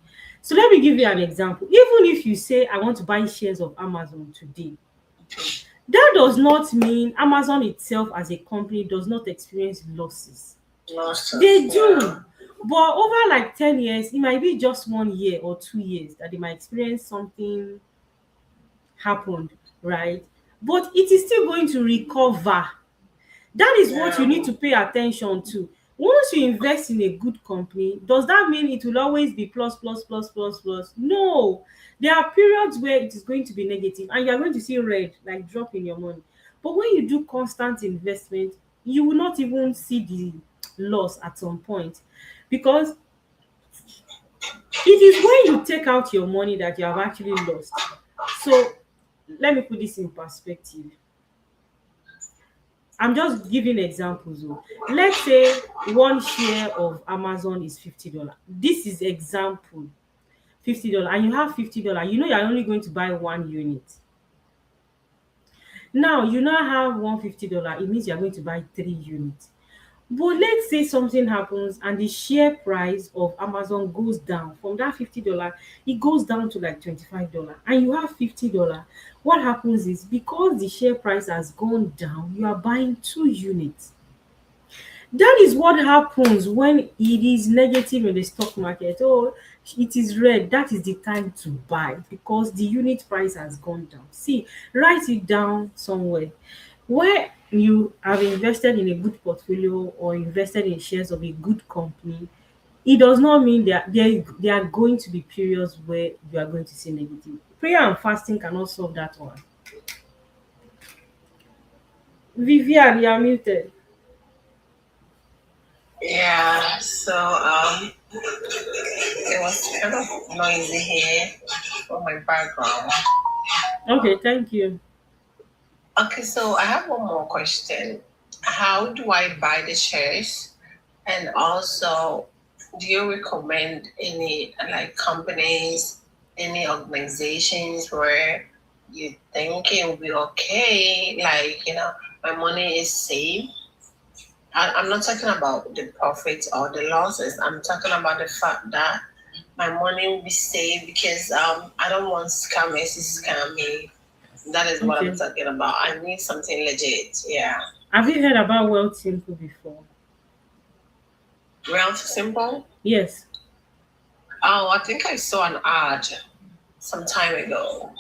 Speaker 1: So let me give you an example. Even if you say I want to buy shares of Amazon today, that does not mean Amazon itself as a company does not experience losses.
Speaker 2: Losses.
Speaker 1: They
Speaker 2: Yeah.
Speaker 1: do. But over like 10 years, it might be just 1 year or 2 years that they might experience something happened, right? But it is still going to recover. That is what you
Speaker 2: Yeah.
Speaker 1: need to pay attention to. Once you invest in a good company, does that mean it will always be plus, plus, plus, plus, plus? No. There are periods where it is going to be negative and you are going to see red, like drop in your money. But when you do constant investment, you will not even see the loss at some point, because it is when you take out your money that you have actually lost. So let me put this in perspective. I'm just giving examples oh. Let's say one share of Amazon is $50. This is example, $50, and you have $50. You know you're only going to buy one unit. Now you now have $150, it means you're going to buy 3 units. But let's say something happens and the share price of Amazon goes down from that $50, it goes down to like $25 and you have $50. What happens is, because the share price has gone down, you are buying 2 units. That is what happens when it is negative in the stock market. Oh, it is red. That is the time to buy because the unit price has gone down. See, write it down somewhere. Where you have invested in a good portfolio or invested in shares of a good company, it does not mean that there are going to be periods where you are going to see negative. Prayer and fasting cannot solve that one. Vivian, you are muted.
Speaker 2: Yeah. So it was kind of noisy here for my background.
Speaker 1: Okay, thank you.
Speaker 2: Okay, so I have one more question. How do I buy the shares? And also, do you recommend any like companies, any organizations where you think it will be okay? Like, my money is safe. I'm not talking about the profits or the losses. I'm talking about the fact that my money will be safe because I don't want scammers to scam me. That is what I'm
Speaker 1: Okay.
Speaker 2: talking about. I need something legit. Yeah.
Speaker 1: Have you heard about Wealth Simple before?
Speaker 2: Real simple.
Speaker 1: Yes.
Speaker 2: Oh, I think I saw an ad some time ago.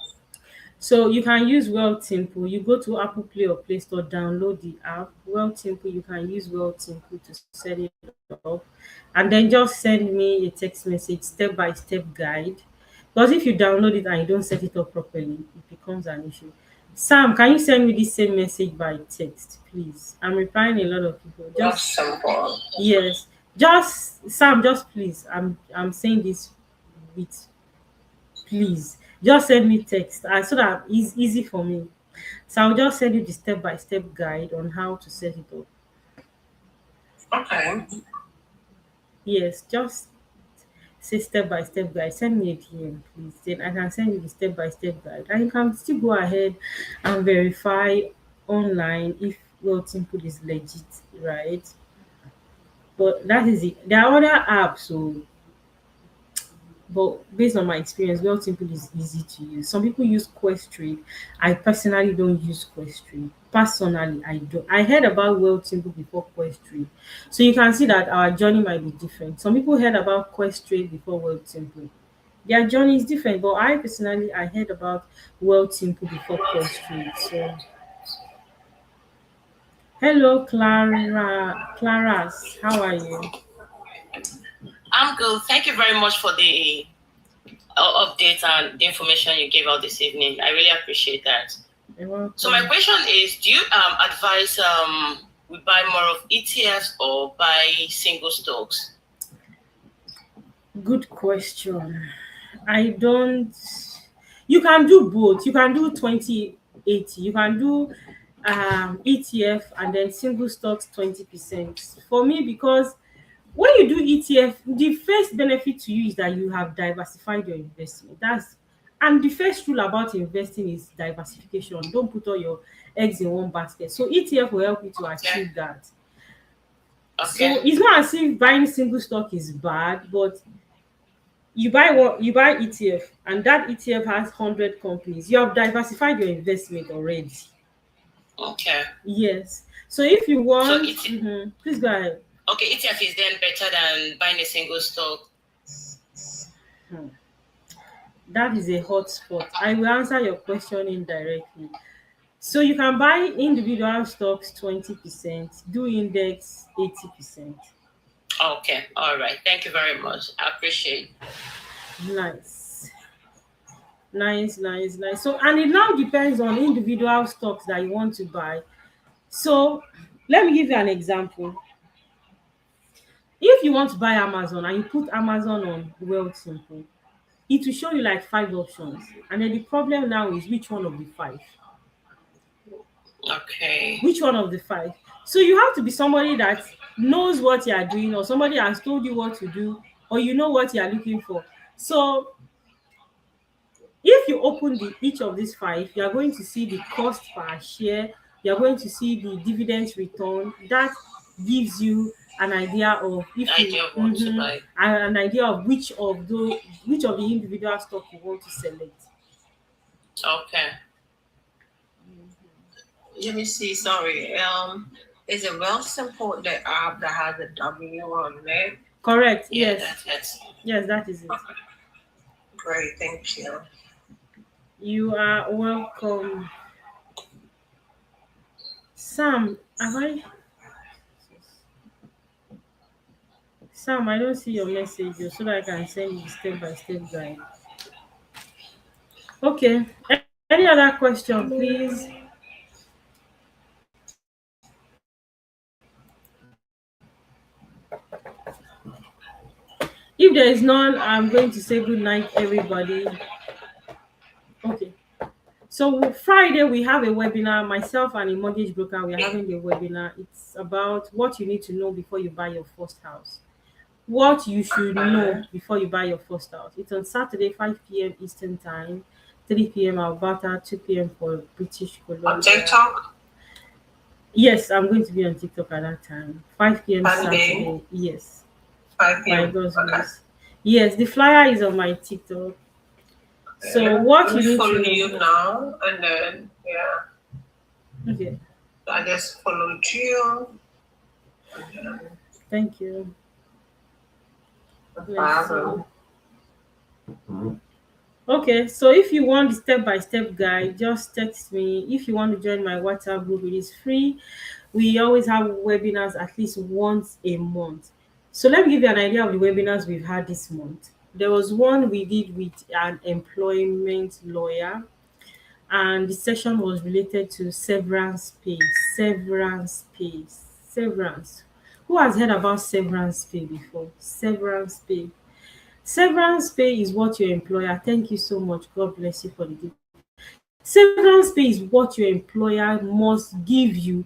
Speaker 1: So you can use Wealth Simple. You go to Apple Play or Play Store, download the app. Wealth Simple, you can use Wealth Simple to set it up. And then just send me a text message, step-by-step guide. Because if you download it and you don't set it up properly, it becomes an issue. Sam, can you send me this same message by text, please? I'm replying a lot of people.
Speaker 2: Real
Speaker 1: Just
Speaker 2: simple.
Speaker 1: yes. Just Sam, just please. I'm saying this with please. Just send me text so that it's easy for me. So I'll just send you the step-by-step guide on how to set it up.
Speaker 2: Okay.
Speaker 1: Yes, just say step-by-step guide. Send me a DM, please. Then I can send you the step-by-step guide. And you can still go ahead and verify online if your input is legit, right? But that is it. There are other apps, so but based on my experience, Well Simple is easy to use. Some people use Questrade. I personally don't use Questrade. Personally, I don't. I heard about Well Simple before Questrade. So you can see that our journey might be different. Some people heard about Questrade before Well Simple. Their journey is different, but I personally I heard about Well Simple before Questrade. So hello Claras, how are you?
Speaker 3: I'm good. Thank you very much for the update and the information you gave out this evening. I really appreciate that.
Speaker 1: You're
Speaker 3: So my
Speaker 1: welcome.
Speaker 3: question is, do you advise we buy more of ETFs or buy single stocks?
Speaker 1: Good question. I don't. You can do both. You can do 20/80. You can do ETF and then single stocks 20%. For me, because when you do ETF, the first benefit to you is that you have diversified your investment. That's and the first rule about investing is diversification. Don't put all your eggs in one basket. So ETF will help you to
Speaker 3: Okay.
Speaker 1: achieve that.
Speaker 3: Okay.
Speaker 1: So it's not as if buying single stock is bad, but you buy ETF and that ETF has 100 companies. You have diversified your investment already.
Speaker 3: Okay.
Speaker 1: Yes. So if you
Speaker 3: So
Speaker 1: want,
Speaker 3: it
Speaker 1: please go ahead.
Speaker 3: okay, ETF is then better than buying a single stock.
Speaker 1: Hmm. That is a hot spot. I will answer your question indirectly. So you can buy individual stocks 20%, do index 80%.
Speaker 3: Okay. All right. Thank you very much. I appreciate.
Speaker 1: Nice. Nice. So and it now depends on individual stocks that you want to buy. So let me give you an example. If you want to buy Amazon and you put Amazon on Wealth Simple, it will show you like five options. And then the problem now is which one of the five?
Speaker 3: Okay.
Speaker 1: Which one of the five? So you have to be somebody that knows what you are doing, or somebody has told you what to do, or you know what you are looking for. So if you open each of these five, you are going to see the cost per share, you are going to see the dividends return. That gives you an idea of if you
Speaker 3: Idea of what to buy.
Speaker 1: an idea of which of the individual stock you want to select.
Speaker 3: Okay.
Speaker 2: Let me see. Sorry. Is it Real Simple the app that has a W on it?
Speaker 1: Correct.
Speaker 3: Yeah,
Speaker 1: Yes.
Speaker 3: that's
Speaker 1: Yes, that is it.
Speaker 2: Okay. Great. Thank you.
Speaker 1: You are welcome. Sam, have I Sam, I don't see your message so that I can send you the step-by-step guide. Okay. Any other question, please? If there is none, I'm going to say good night, everybody. Okay. So Friday we have a webinar. Myself and a mortgage broker, we are having a webinar. It's about what you need to know before you buy your first house. What you should know before you buy your first house. It's on Saturday, 5 p.m. Eastern Time, 3 p.m. Alberta, 2 p.m. for British
Speaker 2: On
Speaker 1: Columbia.
Speaker 2: TikTok,
Speaker 1: Yes, I'm going to be on TikTok at that time. 5 p.m.
Speaker 2: Sunday,
Speaker 1: Saturday. Yes,
Speaker 2: 5
Speaker 1: by
Speaker 2: p.m.
Speaker 1: God's
Speaker 2: Okay.
Speaker 1: grace. Yes, the flyer is on my TikTok. So
Speaker 2: Yeah.
Speaker 1: what
Speaker 2: Let
Speaker 1: you
Speaker 2: me
Speaker 1: need to
Speaker 2: follow
Speaker 1: know.
Speaker 2: you now and then, yeah.
Speaker 1: Okay.
Speaker 2: So I just followed you.
Speaker 1: Thank you.
Speaker 2: No
Speaker 1: Let's see.
Speaker 2: problem.
Speaker 1: Okay, so if you want the step-by-step guide, just text me. If you want to join my WhatsApp group, it is free. We always have webinars at least once a month. So let me give you an idea of the webinars we've had this month. There was one we did with an employment lawyer, and the session was related to severance pay. Severance pay. Severance. Who has heard about severance pay before? Severance pay. Severance pay is what your employer, thank you so much, God bless you for the gift. Severance pay is what your employer must give you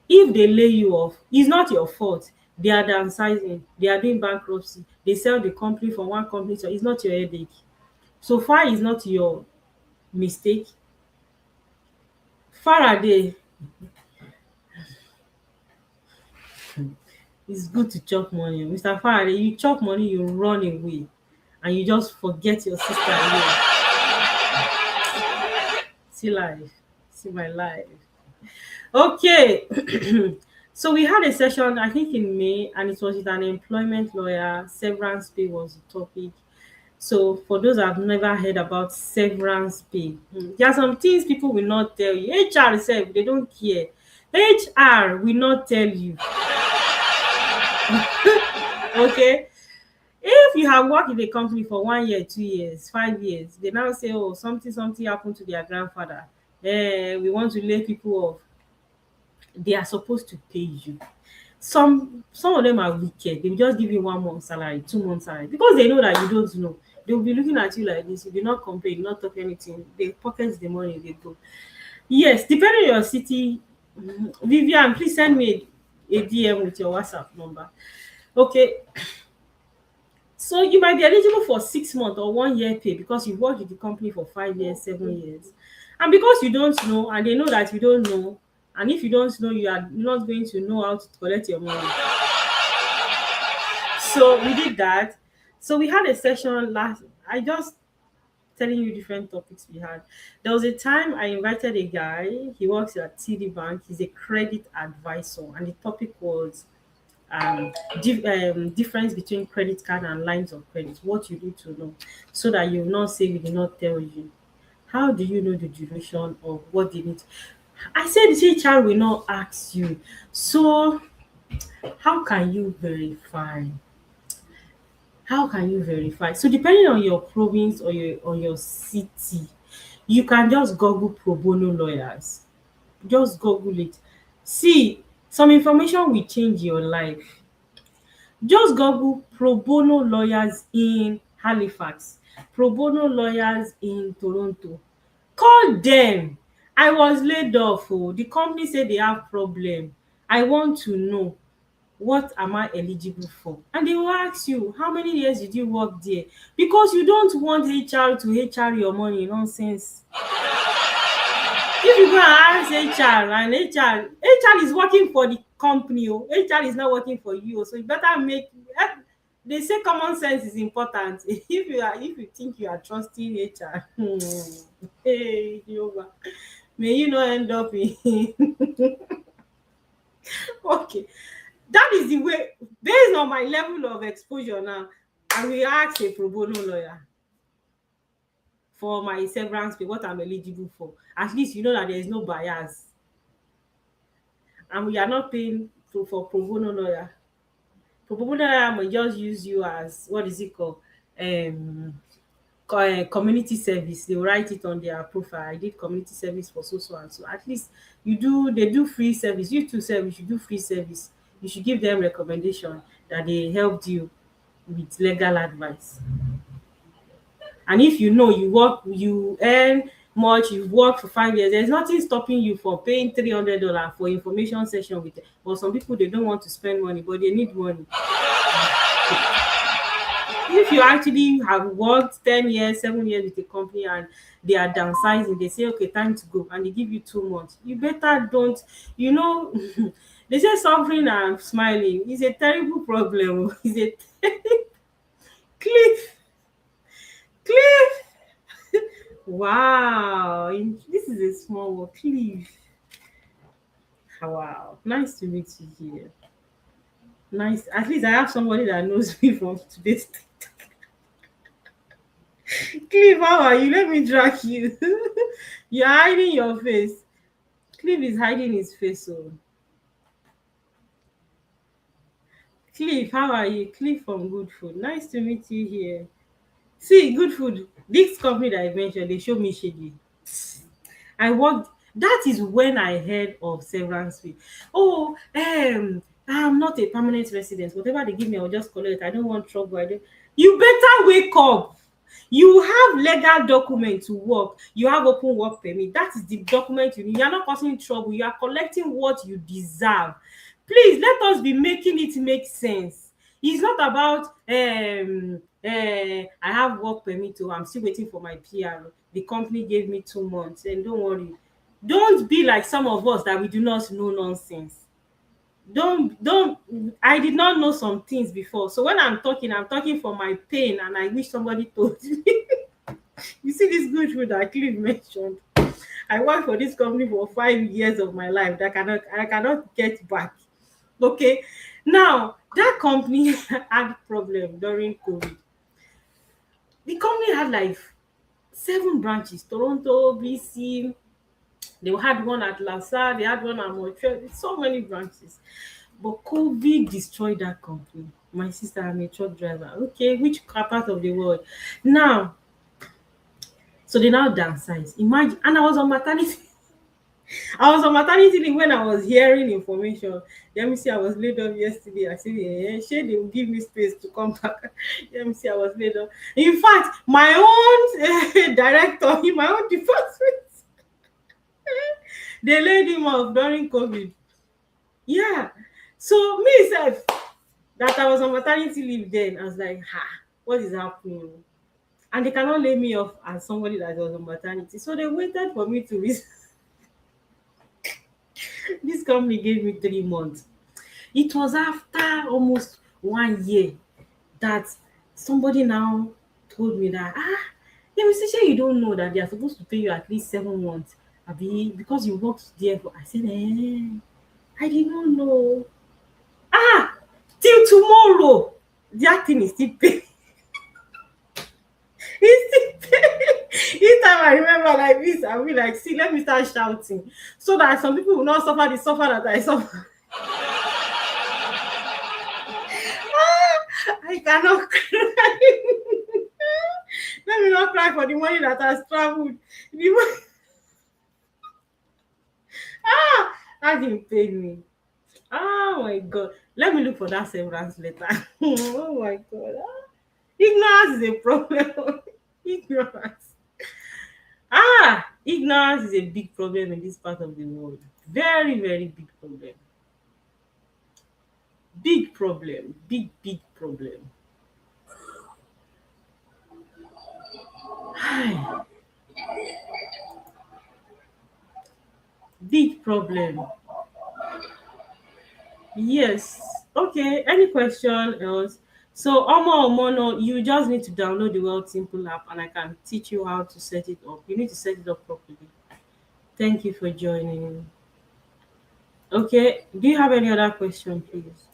Speaker 1: if they lay you off. It's not your fault. They are downsizing, they are doing bankruptcy, they sell the company from one company to, it's not your headache. So far it's not your mistake. Faraday, it's good to chop money. Mr. Faraday, you chop money, you run away and you just forget your sister here. See life, see my life. Okay. So we had a session, I think in May, and it was with an employment lawyer. Severance pay was the topic. So for those that have never heard about severance pay, there are some things people will not tell you. HR sef, they don't care. HR will not tell you. Okay. If you have worked in a company for 1 year, 2 years, 5 years, they now say, oh, something happened to their grandfather. We want to lay people off. They are supposed to pay you. Some of them are wicked. They will just give you 1 month salary, 2 months salary, because they know that you don't know. They will be looking at you like this. You do not complain, you not talk anything. They pocket the money, they go. Yes, depending on your city. Vivian, please send me a DM with your WhatsApp number. Okay, so you might be eligible for 6 month or 1 year pay because you've worked with the company for 5 years, 7 years. And because you don't know, and they know that you don't know, and if you don't know, you are not going to know how to collect your money. So we did that. So we had a session last. I just telling you different topics we had. There was a time I invited a guy. He works at TD Bank. He's a credit advisor, and the topic was difference between credit card and lines of credit. What you need to know, so that you will not say we did not tell you. How do you know the duration of what they need? I said the HR will not ask you. So how can you verify? How can you verify? So depending on your province or your city, you can just Google pro bono lawyers. Just Google it. See, some information will change your life. Just Google pro bono lawyers in Halifax, pro bono lawyers in Toronto. Call dem. I was laid off oh, the company say they have problem. I want to know, what am I eligible for? And they will ask you, how many years did you work there? Because you don't want HR to HR your money, nonsense. If you go and ask HR, and HR is working for the company oh, HR is not working for you oh, so you better make they say common sense is important. If you think you are trusting HR, hey Jehovah, may you not end up in okay. That is the way, based on my level of exposure now, I will ask a pro bono lawyer for my severance pay, what I'm eligible for. At least you know that there is no bias, and we are not paying for pro bono lawyer. Pro bono lawyer may just use you as, what is it called, um community service. They will write it on their profile. I did community service for so so and so. At least they do free service. You too sef, you should do free service. You should give them recommendation that they helped you with legal advice. And if you know you earn much, you work for 5 years, there's nothing stopping you from paying $300 for information session with them. But some people, they don't want to spend money, but they need money. If you actually have worked 10 years, 7 years with a company, and they are downsizing, they say, okay, time to go, and they give you 2 months, you better don't, you know. They say suffering and smiling is a terrible problem. Is a cliff, cliff. Wow, this is a small word, cliff. Wow. Nice to meet you here. Nice. At least I have somebody that knows me from today's. Cliff, how are you? Let me drag you. You're hiding your face. Cliff is hiding his face. So, Cliff, how are you? Cliff from Good Food. Nice to meet you here. See, Good Food. This company that I mentioned, they show me shady. I worked. That is when I heard of severance fee. Oh, I'm not a permanent resident. Whatever they give me, I'll just collect. I don't want trouble. I don't. You better wake up. You have legal document to work. You have open work permit. That is the document you need. You are not causing trouble. You are collecting what you deserve. Please let us be making it make sense. It's not about I have work permit o, I'm still waiting for my PR. The company gave me 2 months, and don't worry. Don't be like some of us that we do not know nonsense. Don't I did not know some things before. So when I'm talking for my pain, and I wish somebody told me. You see this good food that Cliff mentioned. I worked for this company for 5 years of my life that I cannot get back. Okay. Now that company had problem during COVID. The company had like 7 branches: Toronto, BC. They had one at Lassa, they had one at Montreal. So many branches. But COVID destroyed that company. My sister, I'm a truck driver. Okay, which part of the world? Now, so they now downsize. Imagine, and I was on maternity. I was on maternity leave when I was hearing information. Let me see, I was laid off yesterday. I said, shey they will give me space to come back. Let me see, I was laid off. In fact, my own director in my own department, they laid him off during COVID. Yeah. So me sef, that I was on maternity leave then, I was like, what is happening? And they cannot lay me off as somebody that was on maternity. So they waited for me to this company gave me 3 months. It was after almost 1 year that somebody now told me that, let me say, you don't know that they are supposed to pay you at least 7 months. Abi, because you worked there for. I said, I did not know. Ah, till tomorrow, that thing is still paying. It's still paying. Each time I remember like this, I'll be like, see, let me start shouting. So that some people will not suffer the suffer that I suffer. I cannot cry. Let me not cry for the money that has traveled. That didn't pay me. Oh my god. Let me look for that severance letter. Oh my god. Ignorance is a problem. Ignorance. Ignorance is a big problem in this part of the world. Very, very big problem. Big problem. Big, big problem. Big problem. Yes. Okay. Any question else? So, Omo, you just need to download the World Simple app, and I can teach you how to set it up. You need to set it up properly. Thank you for joining. Okay. Do you have any other question, please?